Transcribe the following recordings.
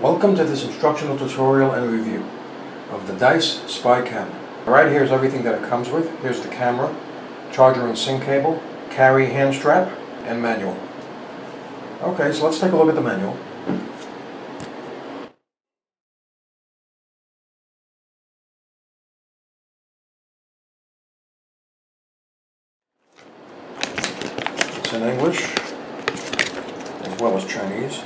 Welcome to this instructional tutorial and review of the Dice Spy Cam. Right here's everything that it comes with. Here's the camera, charger and sync cable, carry hand strap, and manual. Okay, so let's take a look at the manual. It's in English as well as Chinese.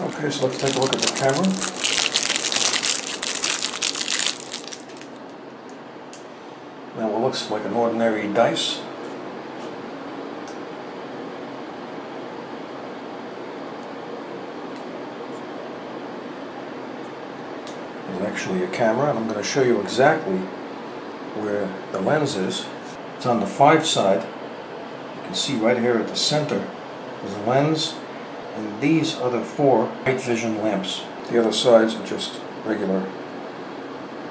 Okay, so let's take a look at the camera. Now it looks like an ordinary dice. It's actually a camera, and I'm going to show you exactly where the lens is. It's on the 5 side. You can see right here at the center is the lens. And these are the 4 night vision lamps. The other sides are just regular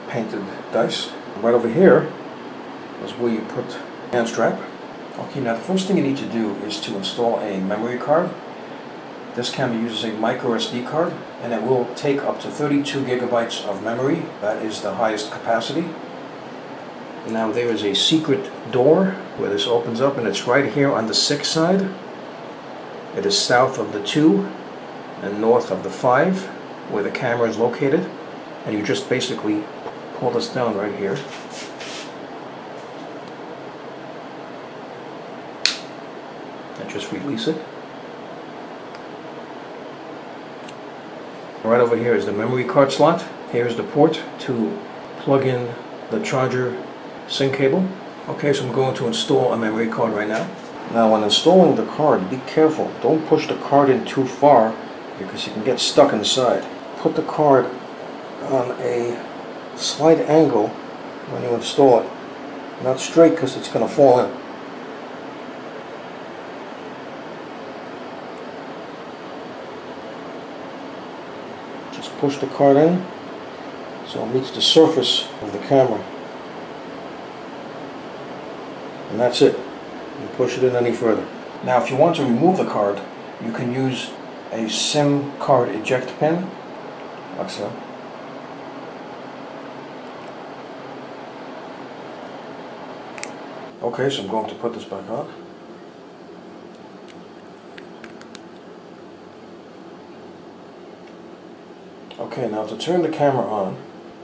painted dice. Right over here is where you put the hand strap. Okay, now the first thing you need to do is to install a memory card. This camera uses a micro SD card, and it will take up to 32 gigabytes of memory. That is the highest capacity. Now there is a secret door where this opens up, and it's right here on the 6 side. It is south of the 2 and north of the 5 where the camera is located, and you just basically pull this down right here. And just release it. Right over here is the memory card slot. Here's the port to plug in the charger sync cable. Okay, so I'm going to install a memory card right now. Now when installing the card, be careful. Don't push the card in too far because you can get stuck inside. Put the card on a slight angle when you install it. Not straight because it's going to fall in. Just push the card in so it meets the surface of the camera. And that's it. And push it in any further. Now if you want to remove the card, you can use a SIM card eject pin, like so. Okay, so I'm going to put this back on. Okay, now to turn the camera on,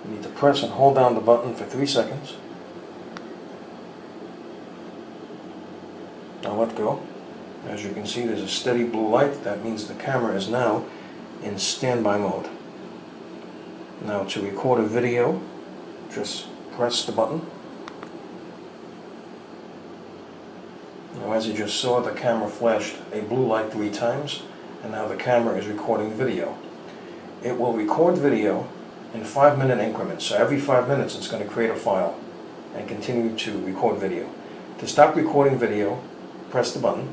you need to press and hold down the button for 3 seconds. Now let go. As you can see, there's a steady blue light. That means the camera is now in standby mode. Now to record a video, just press the button. Now as you just saw, the camera flashed a blue light 3 times, and now the camera is recording video. It will record video in 5-minute increments. So every 5 minutes it's going to create a file and continue to record video. To stop recording video, press the button.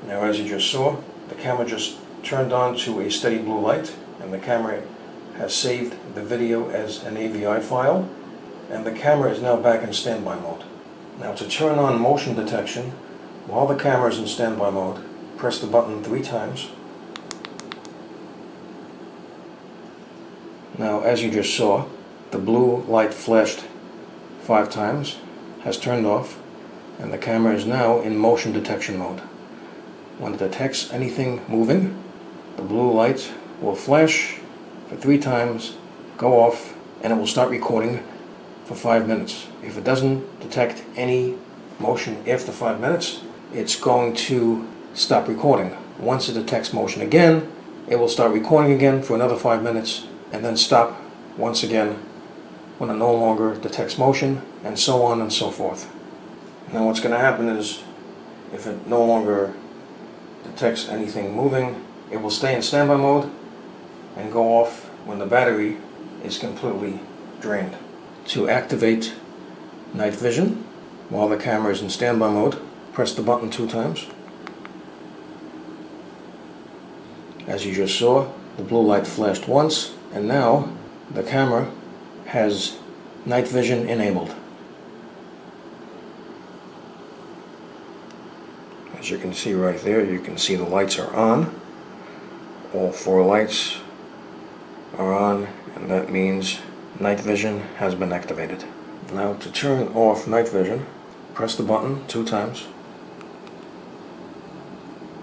Now as you just saw, the camera just turned on to a steady blue light, and the camera has saved the video as an AVI file, and the camera is now back in standby mode. Now to turn on motion detection while the camera is in standby mode, press the button 3 times. Now as you just saw, the blue light flashed 5 times, has turned off, and the camera is now in motion detection mode. When it detects anything moving, the blue light will flash for 3 times, go off, and it will start recording for 5 minutes. If it doesn't detect any motion after 5 minutes, it's going to stop recording. Once it detects motion again, it will start recording again for another 5 minutes and then stop once again when it no longer detects motion, and so on and so forth. Now what's going to happen is, if it no longer detects anything moving, it will stay in standby mode and go off when the battery is completely drained. To activate night vision while the camera is in standby mode, press the button 2 times. As you just saw, the blue light flashed once, and now the camera has night vision enabled. As you can see right there, you can see the lights are on. All 4 lights are on, and that means night vision has been activated. Now to turn off night vision, press the button 2 times.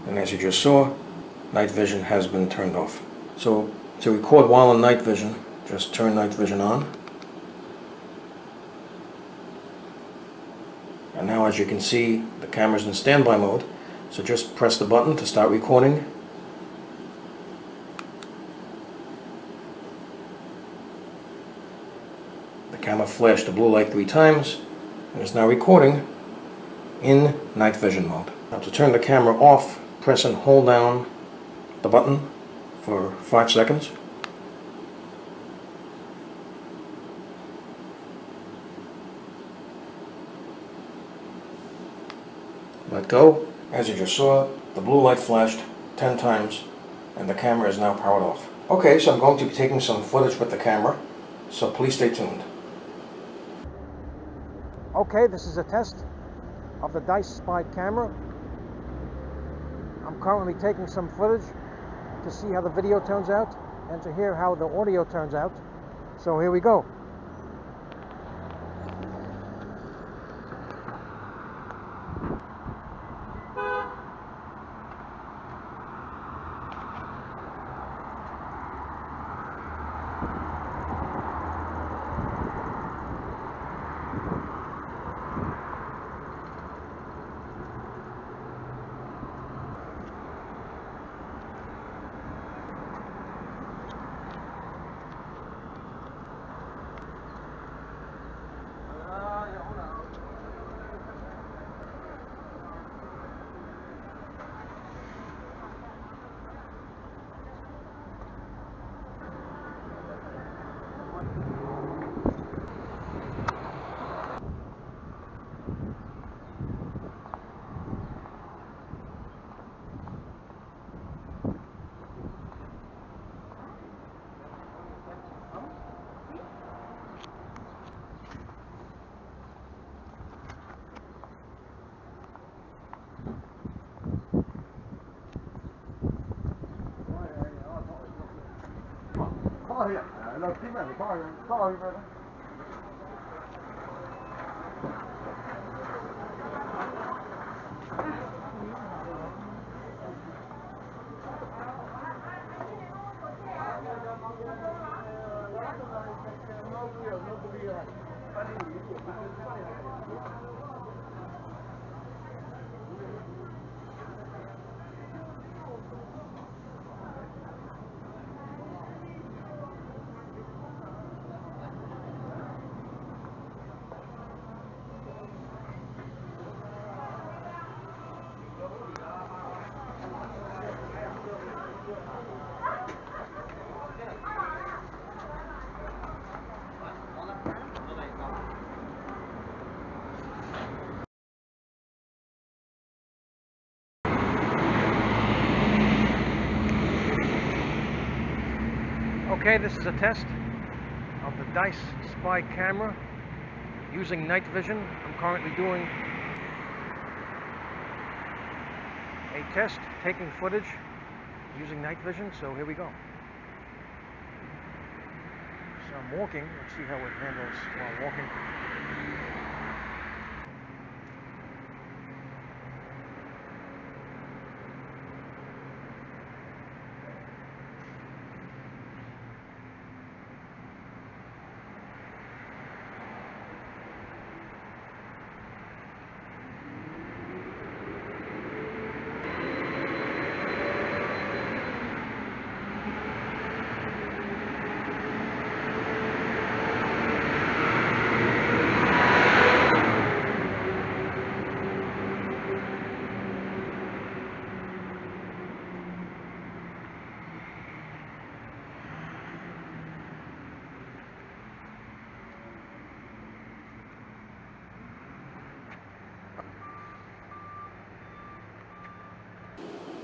And as you just saw, night vision has been turned off. So to record while in night vision, just turn night vision on. And now as you can see, the camera's in standby mode, so just press the button to start recording. The camera flashed the blue light 3 times and is now recording in night vision mode. Now to turn the camera off, press and hold down the button for 5 seconds. Let go. As you just saw, the blue light flashed 10 times and the camera is now powered off. Okay, so I'm going to be taking some footage with the camera, so please stay tuned. Okay, this is a test of the Dice Spy camera. I'm currently taking some footage to see how the video turns out and to hear how the audio turns out. So here we go. Okay, this is a test of the Dice Spy camera using night vision. I'm currently doing a test taking footage using night vision, so here we go. So I'm walking, let's see how it handles while walking.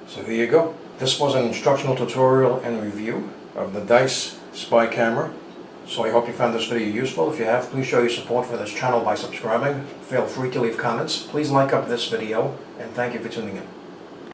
So there you go. This was an instructional tutorial and review of the Dice Spy camera. So I hope you found this video useful. If you have, please show your support for this channel by subscribing. Feel free to leave comments. Please like up this video, and thank you for tuning in.